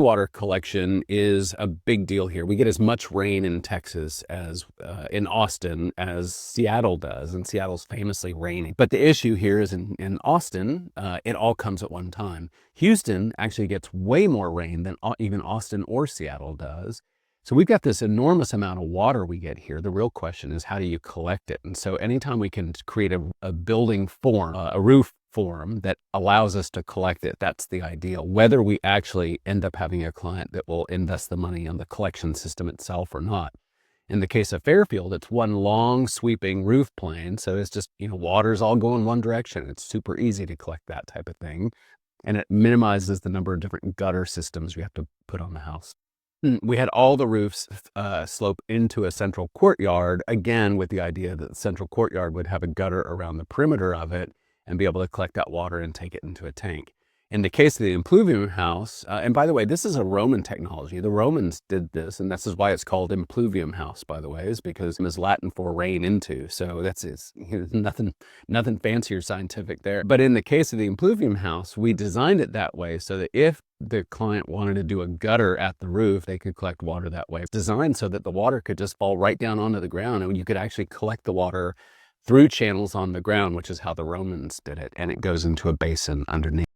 Water collection is a big deal here. We get as much rain in Texas as in Austin as Seattle does, and Seattle's famously rainy. But the issue here is in Austin, it all comes at one time. Houston actually gets way more rain than even Austin or Seattle does. So we've got this enormous amount of water we get here. The real question is, how do you collect it? And so anytime we can create a building form, a roof form that allows us to collect it, that's the ideal. Whether we actually end up having a client that will invest the money on the collection system itself or not. In the case of Fairfield, it's one long sweeping roof plane. So it's just, water's all going one direction. It's super easy to collect that type of thing. And it minimizes the number of different gutter systems we have to put on the house. We had all the roofs slope into a central courtyard, again, with the idea that the central courtyard would have a gutter around the perimeter of it and be able to collect that water and take it into a tank. In the case of the Impluvium House, and by the way, this is a Roman technology. The Romans did this, and this is why it's called Impluvium House, by the way, is because it was Latin for rain into. So it's nothing fancy or scientific there. But in the case of the Impluvium House, we designed it that way so that if the client wanted to do a gutter at the roof, they could collect water that way. It's designed so that the water could just fall right down onto the ground, and you could actually collect the water through channels on the ground, which is how the Romans did it, and it goes into a basin underneath.